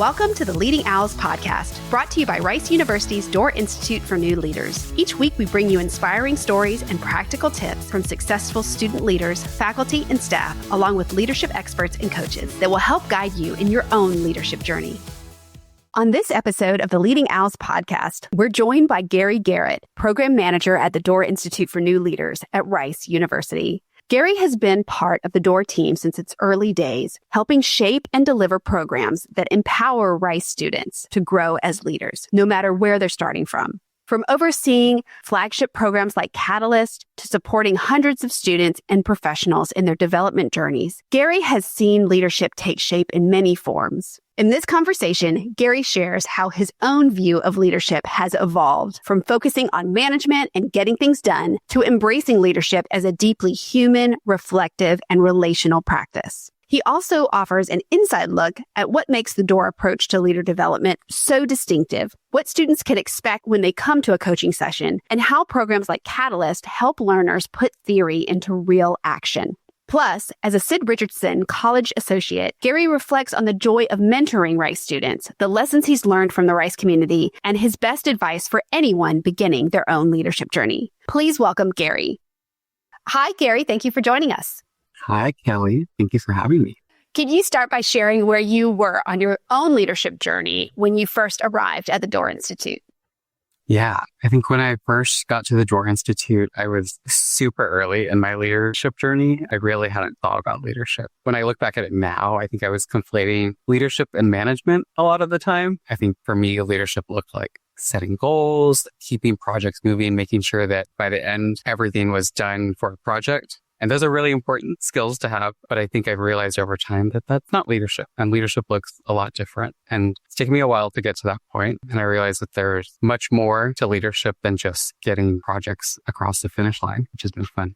Welcome to the Leading Owls podcast, brought to you by Rice University's Doerr Institute for New Leaders. Each week, we bring you inspiring stories and practical tips from successful student leaders, faculty, and staff, along with leadership experts and coaches that will help guide you in your own leadership journey. On this episode of the Leading Owls podcast, we're joined by Gary Garrett, Program Manager at the Doerr Institute for New Leaders at Rice University. Gary has been part of the Doerr team since its early days, helping shape and deliver programs that empower Rice students to grow as leaders, no matter where they're starting from. From overseeing flagship programs like Catalyst to supporting hundreds of students and professionals in their development journeys, Gary has seen leadership take shape in many forms. In this conversation, Gary shares how his own view of leadership has evolved from focusing on management and getting things done to embracing leadership as a deeply human, reflective, and relational practice. He also offers an inside look at what makes the Doerr approach to leader development so distinctive, what students can expect when they come to a coaching session, and how programs like Catalyst help learners put theory into real action. Plus, as a Sid Richardson College associate, Gary reflects on the joy of mentoring Rice students, the lessons he's learned from the Rice community, and his best advice for anyone beginning their own leadership journey. Please welcome Gary. Hi, Gary. Thank you for joining us. Hi, Kelly. Thank you for having me. Can you start by sharing where you were on your own leadership journey when you first arrived at the Doerr Institute? Yeah, I think when I first got to the Doerr Institute, I was super early in my leadership journey. I really hadn't thought about leadership. When I look back at it now, I think I was conflating leadership and management a lot of the time. I think for me, leadership looked like setting goals, keeping projects moving, making sure that by the end, everything was done for a project. And those are really important skills to have. But I think I've realized over time that that's not leadership. And leadership looks a lot different. And it's taken me a while to get to that point. And I realized that there's much more to leadership than just getting projects across the finish line, which has been fun.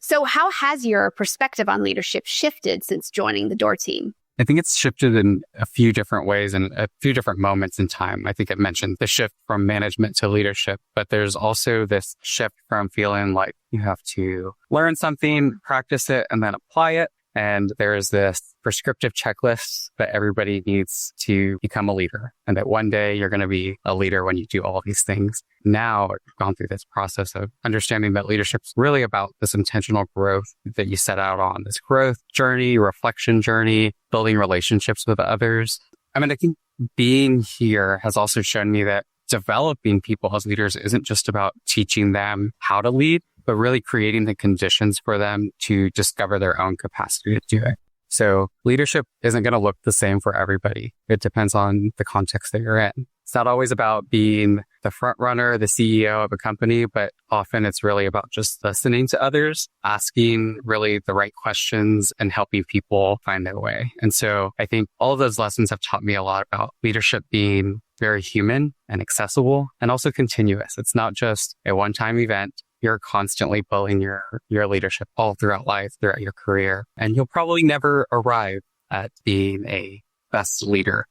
So how has your perspective on leadership shifted since joining the Doerr team? I think it's shifted in a few different ways and a few different moments in time. I think I mentioned the shift from management to leadership, but there's also this shift from feeling like you have to learn something, practice it, and then apply it. And there's this prescriptive checklist that everybody needs to become a leader. And that one day you're going to be a leader when you do all these things. Now I've gone through this process of understanding that leadership's really about this intentional growth that you set out on, this growth journey, reflection journey, building relationships with others. I mean, I think being here has also shown me that developing people as leaders isn't just about teaching them how to lead, but really creating the conditions for them to discover their own capacity to do it. So leadership isn't going to look the same for everybody. It depends on the context that you're in. It's not always about being the front runner, the CEO of a company, but often it's really about just listening to others, asking really the right questions and helping people find their way. And so I think all of those lessons have taught me a lot about leadership being very human and accessible and also continuous. It's not just a one-time event. You're constantly building your leadership all throughout life, throughout your career, and you'll probably never arrive at being a best leader.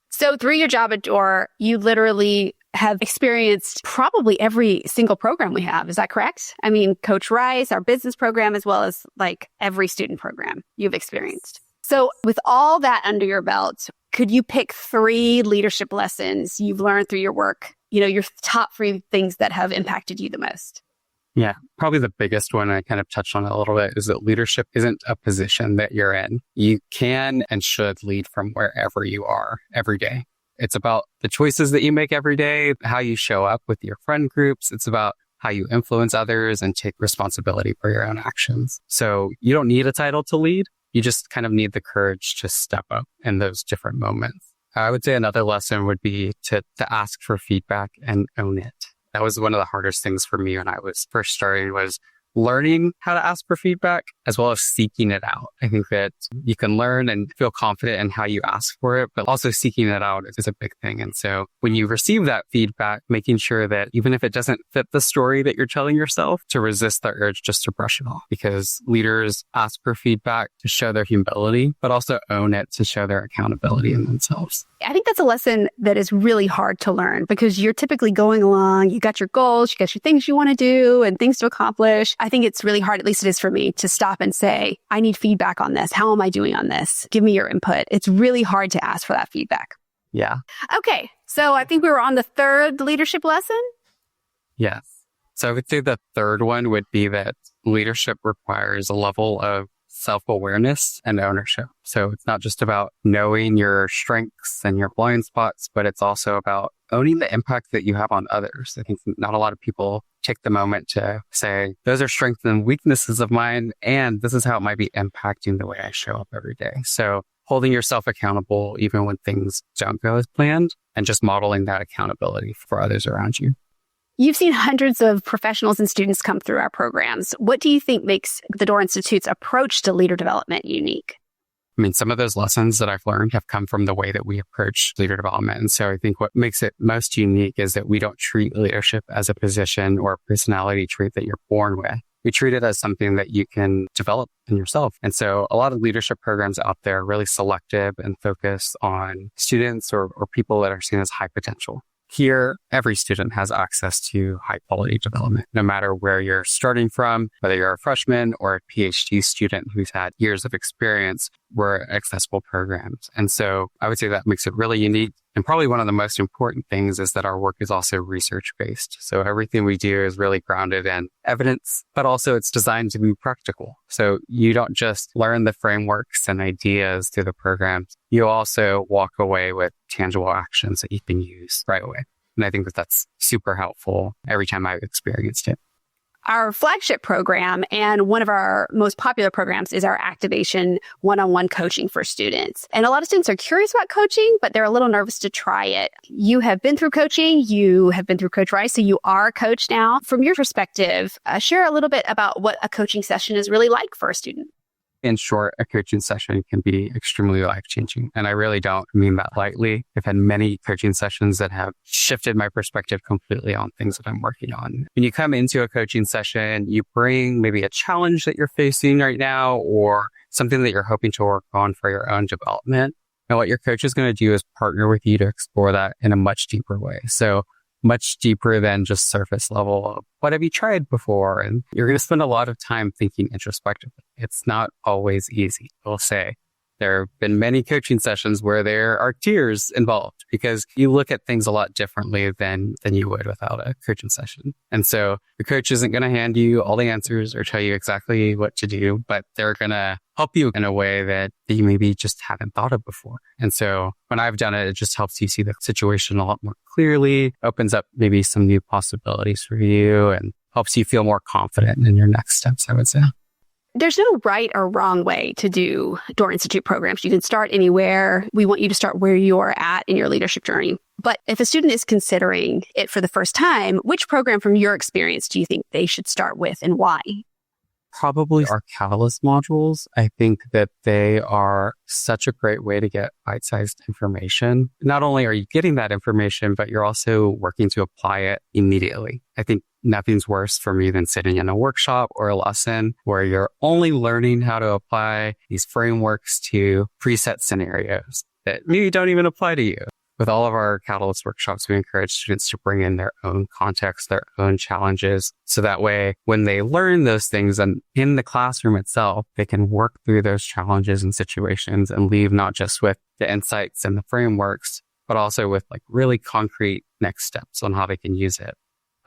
So through your job at Doerr, you literally have experienced probably every single program we have. Is that correct? I mean, Coach Rice, our business program, as well as like every student program you've experienced. So with all that under your belt, could you pick 3 leadership lessons you've learned through your work? You know, your top 3 things that have impacted you the most? Yeah, probably the biggest one, I kind of touched on it a little bit, is that leadership isn't a position that you're in. You can and should lead from wherever you are every day. It's about the choices that you make every day, how you show up with your friend groups. It's about how you influence others and take responsibility for your own actions. So you don't need a title to lead. You just kind of need the courage to step up in those different moments. I would say another lesson would be to ask for feedback and own it. That was one of the hardest things for me when I was first starting, was learning how to ask for feedback as well as seeking it out. I think that you can learn and feel confident in how you ask for it, but also seeking it out is a big thing. And so when you receive that feedback, making sure that even if it doesn't fit the story that you're telling yourself, to resist the urge just to brush it off, because leaders ask for feedback to show their humility, but also own it to show their accountability in themselves. I think that's a lesson that is really hard to learn because you're typically going along, you got your goals, you got your things you want to do and things to accomplish. I think it's really hard, at least it is for me, to stop and say, I need feedback on this. How am I doing on this? Give me your input. It's really hard to ask for that feedback. Yeah. Okay. So I think we were on the third leadership lesson. Yes. So I would say the third one would be that leadership requires a level of self-awareness and ownership. So it's not just about knowing your strengths and your blind spots, but it's also about owning the impact that you have on others. I think not a lot of people take the moment to say, those are strengths and weaknesses of mine, and this is how it might be impacting the way I show up every day. So holding yourself accountable even when things don't go as planned, and just modeling that accountability for others around you. You've seen hundreds of professionals and students come through our programs. What do you think makes the Doerr Institute's approach to leader development unique? I mean, some of those lessons that I've learned have come from the way that we approach leader development. And so I think what makes it most unique is that we don't treat leadership as a position or a personality trait that you're born with. We treat it as something that you can develop in yourself. And so a lot of leadership programs out there are really selective and focus on students or people that are seen as high potential. Here, every student has access to high quality development, no matter where you're starting from, whether you're a freshman or a PhD student who's had years of experience. We're accessible programs. And so I would say that makes it really unique. And probably one of the most important things is that our work is also research-based. So everything we do is really grounded in evidence, but also it's designed to be practical. So you don't just learn the frameworks and ideas through the programs. You also walk away with tangible actions that you can use right away. And I think that that's super helpful every time I've experienced it. Our flagship program and one of our most popular programs is our activation one-on-one coaching for students. And a lot of students are curious about coaching, but they're a little nervous to try it. You have been through coaching. You have been through Coach Rice, so you are a coach now. From your perspective, share a little bit about what a coaching session is really like for a student. In short, a coaching session can be extremely life-changing. And I really don't mean that lightly. I've had many coaching sessions that have shifted my perspective completely on things that I'm working on. When you come into a coaching session, you bring maybe a challenge that you're facing right now or something that you're hoping to work on for your own development. And what your coach is going to do is partner with you to explore that in a much deeper way. So much deeper than just surface level of what have you tried before? And you're going to spend a lot of time thinking introspectively. It's not always easy. I'll say there have been many coaching sessions where there are tears involved because you look at things a lot differently than you would without a coaching session. And so the coach isn't going to hand you all the answers or tell you exactly what to do, but they're going to help you in a way that you maybe just haven't thought of before. And so when I've done it, it just helps you see the situation a lot more clearly, opens up maybe some new possibilities for you and helps you feel more confident in your next steps, I would say. There's no right or wrong way to do Doerr Institute programs. You can start anywhere. We want you to start where you're at in your leadership journey. But if a student is considering it for the first time, which program from your experience do you think they should start with and why? Probably our Catalyst modules. I think that they are such a great way to get bite-sized information. Not only are you getting that information, but you're also working to apply it immediately. I think nothing's worse for me than sitting in a workshop or a lesson where you're only learning how to apply these frameworks to preset scenarios that maybe don't even apply to you. With all of our Catalyst workshops, we encourage students to bring in their own context, their own challenges. So that way, when they learn those things and in the classroom itself, they can work through those challenges and situations and leave not just with the insights and the frameworks, but also with like really concrete next steps on how they can use it.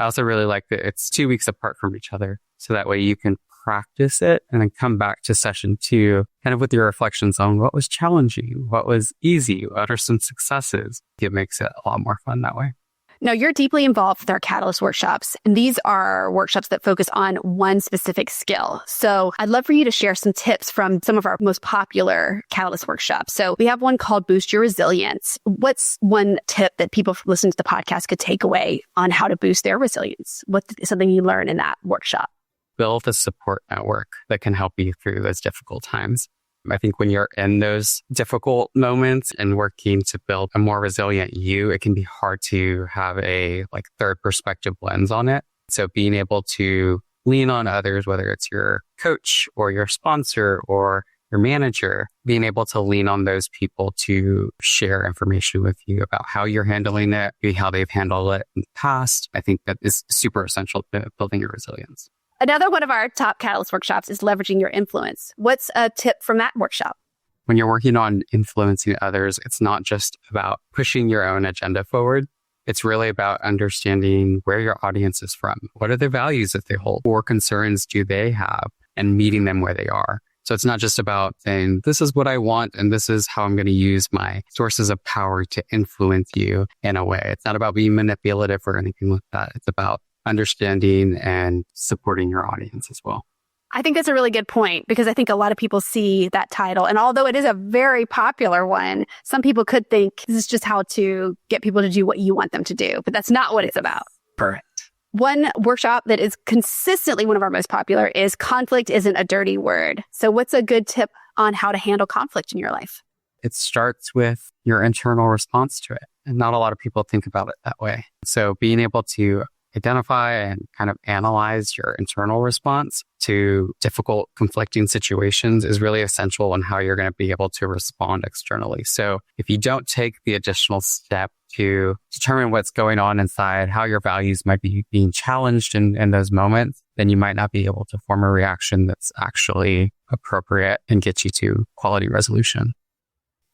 I also really like that it's 2 weeks apart from each other. So that way you can practice it and then come back to session 2, kind of with your reflections on what was challenging, what was easy, what are some successes. It makes it a lot more fun that way. Now, you're deeply involved with our Catalyst workshops, and these are workshops that focus on one specific skill. So I'd love for you to share some tips from some of our most popular Catalyst workshops. So we have one called Boost Your Resilience. What's one tip that people listening to the podcast could take away on how to boost their resilience? What's something you learn in that workshop? Build a support network that can help you through those difficult times. I think when you're in those difficult moments and working to build a more resilient you, it can be hard to have a third perspective lens on it. So being able to lean on others, whether it's your coach or your sponsor or your manager, being able to lean on those people to share information with you about how you're handling it, maybe how they've handled it in the past. I think that is super essential to building your resilience. Another one of our top Catalyst workshops is leveraging your influence. What's a tip from that workshop? when you're working on influencing others, it's not just about pushing your own agenda forward. It's really about understanding where your audience is from. What are their values that they hold? What concerns do they have? And meeting them where they are. So it's not just about saying, this is what I want, and this is how I'm going to use my sources of power to influence you in a way. It's not about being manipulative or anything like that. It's about understanding and supporting your audience as well. I think that's a really good point, because I think a lot of people see that title. And although it is a very popular one, some people could think this is just how to get people to do what you want them to do. But that's not what it's about. Correct. One workshop that is consistently one of our most popular is conflict isn't a dirty word. So what's a good tip on how to handle conflict in your life? It starts with your internal response to it. And not a lot of people think about it that way. So being able to identify and kind of analyze your internal response to difficult, conflicting situations is really essential in how you're going to be able to respond externally. So if you don't take the additional step to determine what's going on inside, how your values might be being challenged in those moments, then you might not be able to form a reaction that's actually appropriate and get you to quality resolution.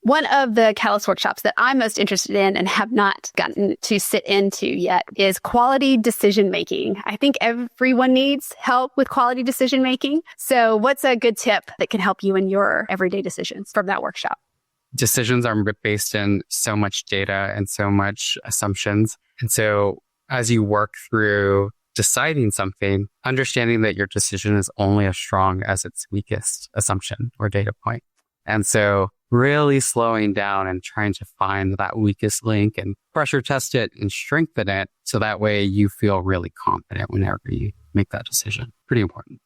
One of the Catalyst workshops that I'm most interested in and have not gotten to sit into yet is quality decision making. I think everyone needs help with quality decision making. So what's a good tip that can help you in your everyday decisions from that workshop? Decisions are based in so much data and so much assumptions. And so as you work through deciding something, understanding that your decision is only as strong as its weakest assumption or data point. And so really slowing down and trying to find that weakest link and pressure test it and strengthen it so that way you feel really confident whenever you make that decision. Pretty important.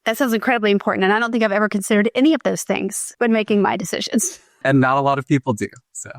That sounds incredibly important. And I don't think I've ever considered any of those things when making my decisions. And not a lot of people do. So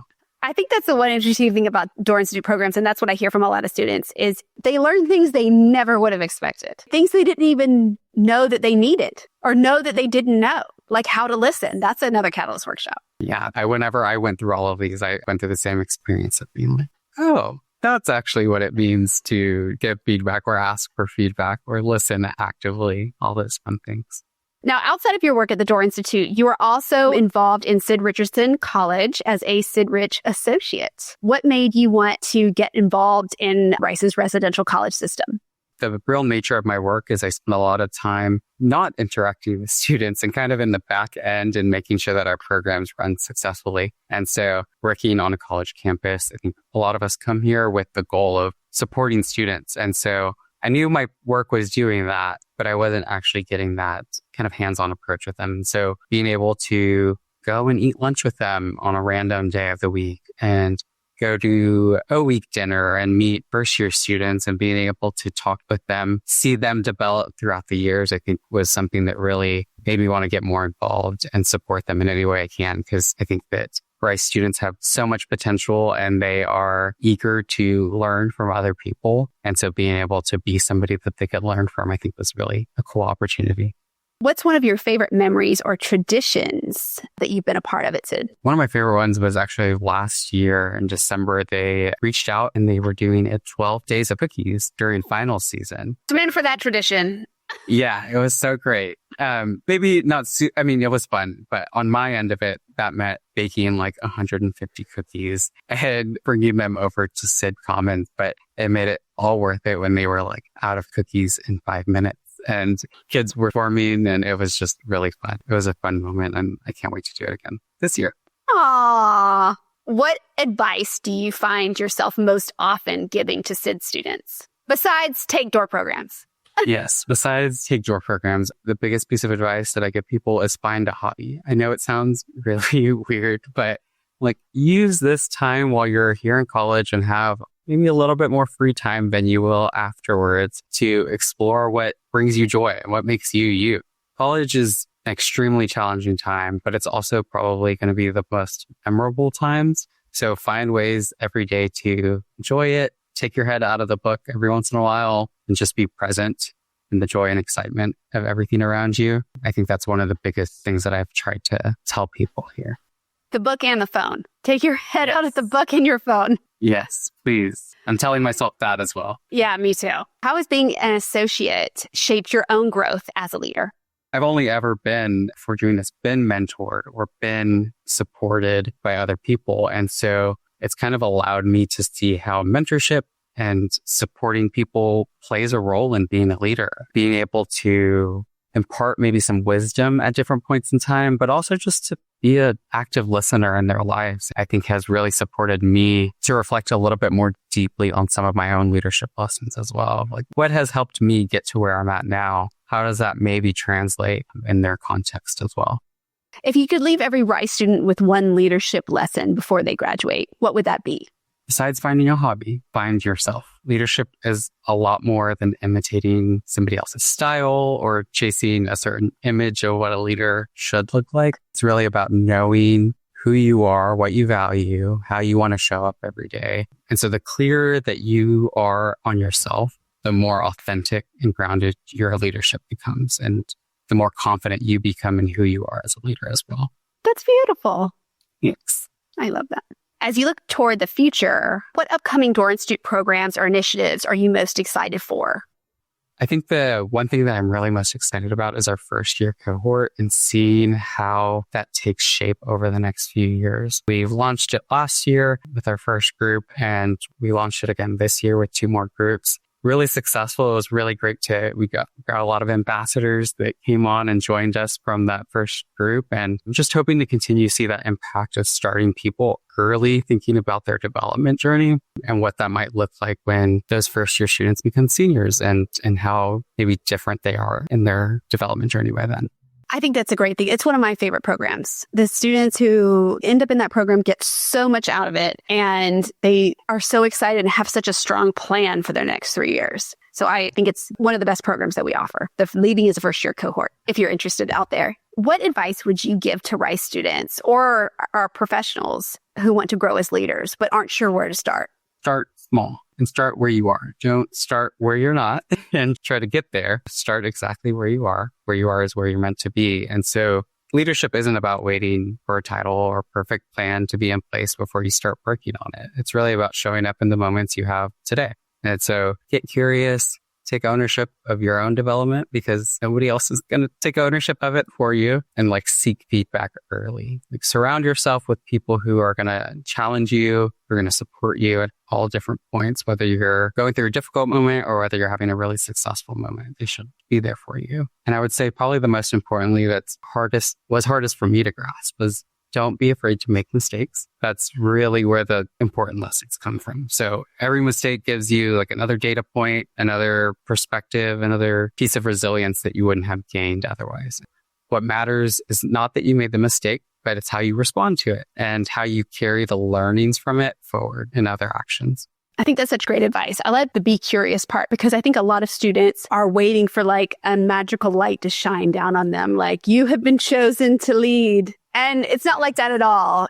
I think that's the one interesting thing about Doerr Institute programs, and that's what I hear from a lot of students, is they learn things they never would have expected. Things they didn't even know that they needed or know that they didn't know, like how to listen. That's another Catalyst workshop. Yeah. Whenever I went through all of these, I went through the same experience of being like, oh, that's actually what it means to give feedback or ask for feedback or listen actively, all those fun things. Now, outside of your work at the Doerr Institute, you are also involved in Sid Richardson College as a Sid Rich associate. What made you want to get involved in Rice's residential college system? The real nature of my work is I spend a lot of time not interacting with students and kind of in the back end and making sure that our programs run successfully. And so working on a college campus, I think a lot of us come here with the goal of supporting students. And so I knew my work was doing that, but I wasn't actually getting that kind of hands-on approach with them. And so being able to go and eat lunch with them on a random day of the week and go to a week dinner and meet first-year students and being able to talk with them, see them develop throughout the years, I think was something that really made me want to get more involved and support them in any way I can, because I think that Rice students have so much potential and they are eager to learn from other people. And so being able to be somebody that they could learn from, I think was really a cool opportunity. What's one of your favorite memories or traditions that you've been a part of at Sid? One of my favorite ones was actually last year in December. They reached out and they were doing 12 days of cookies during finals season. I'm in for that tradition. Yeah, it was so great. Maybe not, it was fun, but on my end of it, that meant baking like 150 cookies and bringing them over to Sid Commons, but it made it all worth it when they were like out of cookies in 5 minutes and kids were forming and it was just really fun. It was a fun moment and I can't wait to do it again this year. Aww. What advice do you find yourself most often giving to Sid students besides take Doerr programs? Yes. Besides take Doerr programs, the biggest piece of advice that I give people is find a hobby. I know it sounds really weird, but like use this time while you're here in college and have maybe a little bit more free time than you will afterwards to explore what brings you joy and what makes you you. College is an extremely challenging time, but it's also probably going to be the most memorable times. So find ways every day to enjoy it. Take your head out of the book every once in a while and just be present in the joy and excitement of everything around you. I think that's one of the biggest things that I've tried to tell people here. The book and the phone. Take your head out of the book and your phone. Yes, please. I'm telling myself that as well. Yeah, me too. How has being an associate shaped your own growth as a leader? I've only ever been, for doing this, been mentored or been supported by other people. And so it's kind of allowed me to see how mentorship and supporting people plays a role in being a leader, being able to impart maybe some wisdom at different points in time, but also just to be an active listener in their lives, I think has really supported me to reflect a little bit more deeply on some of my own leadership lessons as well. Like, what has helped me get to where I'm at now? How does that maybe translate in their context as well? If you could leave every Rice student with one leadership lesson before they graduate, what would that be? Besides finding a hobby, find yourself. Leadership is a lot more than imitating somebody else's style or chasing a certain image of what a leader should look like. It's really about knowing who you are, what you value, how you want to show up every day. And so the clearer that you are on yourself, the more authentic and grounded your leadership becomes, and the more confident you become in who you are as a leader as well. That's beautiful. Thanks. I love that. As you look toward the future, what upcoming Doerr Institute programs or initiatives are you most excited for? I think the one thing that I'm really most excited about is our first year cohort and seeing how that takes shape over the next few years. We've launched it last year with our first group, and we launched it again this year with 2 more groups. Really successful. It was really great we got a lot of ambassadors that came on and joined us from that first group. And I'm just hoping to continue to see that impact of starting people early, thinking about their development journey and what that might look like when those first year students become seniors and how maybe different they are in their development journey by then. I think that's a great thing. It's one of my favorite programs. The students who end up in that program get so much out of it, and they are so excited and have such a strong plan for their next 3 years. So I think it's one of the best programs that we offer. The leading is a first year cohort, if you're interested out there. What advice would you give to Rice students or our professionals who want to grow as leaders but aren't sure where to start? Start small and start where you are. Don't start where you're not and try to get there. Start exactly where you are. Where you are is where you're meant to be. And so leadership isn't about waiting for a title or perfect plan to be in place before you start working on it. It's really about showing up in the moments you have today. And so get curious, take ownership of your own development, because nobody else is going to take ownership of it for you, and seek feedback early. Surround yourself with people who are going to challenge you, who are going to support you at all different points, whether you're going through a difficult moment or whether you're having a really successful moment. They should be there for you. And I would say probably the most importantly was hardest for me to grasp was don't be afraid to make mistakes. That's really where the important lessons come from. So every mistake gives you another data point, another perspective, another piece of resilience that you wouldn't have gained otherwise. What matters is not that you made the mistake, but it's how you respond to it and how you carry the learnings from it forward in other actions. I think that's such great advice. I like the be curious part, because I think a lot of students are waiting for a magical light to shine down on them. You have been chosen to lead. And it's not like that at all.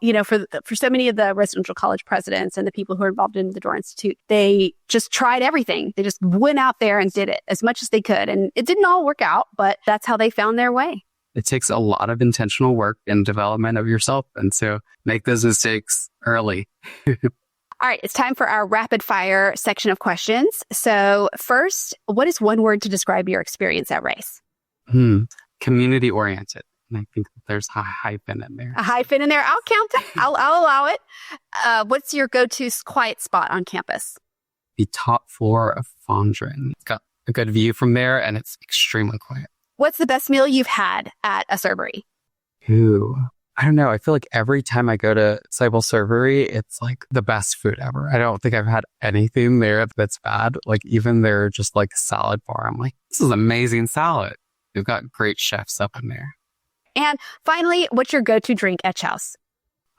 For so many of the residential college presidents and the people who are involved in the Doerr Institute, they just tried everything. They just went out there and did it as much as they could. And it didn't all work out, but that's how they found their way. It takes a lot of intentional work and development of yourself. And so make those mistakes early. All right, it's time for our rapid fire section of questions. So first, what is one word to describe your experience at Rice? Community oriented. And I think that there's a hyphen in there. A hyphen in there. I'll count it. I'll allow it. What's your go-to quiet spot on campus? The top floor of Fondren. It's got a good view from there, and it's extremely quiet. What's the best meal you've had at a servery? I don't know. I feel like every time I go to Seibel Servery, it's the best food ever. I don't think I've had anything there that's bad. Even their just salad bar, I'm this is amazing salad. They've got great chefs up in there. And finally, what's your go-to drink at Chouse?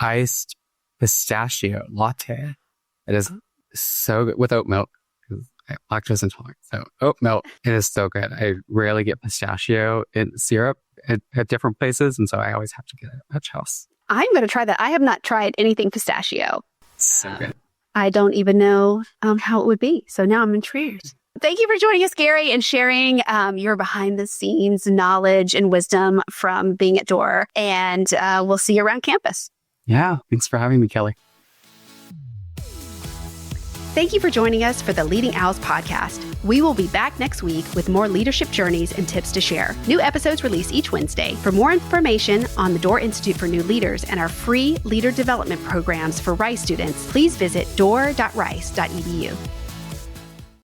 Iced pistachio latte. It is so good with oat milk. I'm lactose intolerant. So oat milk, it is so good. I rarely get pistachio in syrup at different places. And so I always have to get it at Chouse. I'm going to try that. I have not tried anything pistachio. So good. I don't even know how it would be. So now I'm intrigued. Thank you for joining us, Gary, and sharing your behind-the-scenes knowledge and wisdom from being at Doerr. And we'll see you around campus. Yeah. Thanks for having me, Kelly. Thank you for joining us for the Leading Owls podcast. We will be back next week with more leadership journeys and tips to share. New episodes release each Wednesday. For more information on the Doerr Institute for New Leaders and our free leader development programs for Rice students, please visit doerr.rice.edu.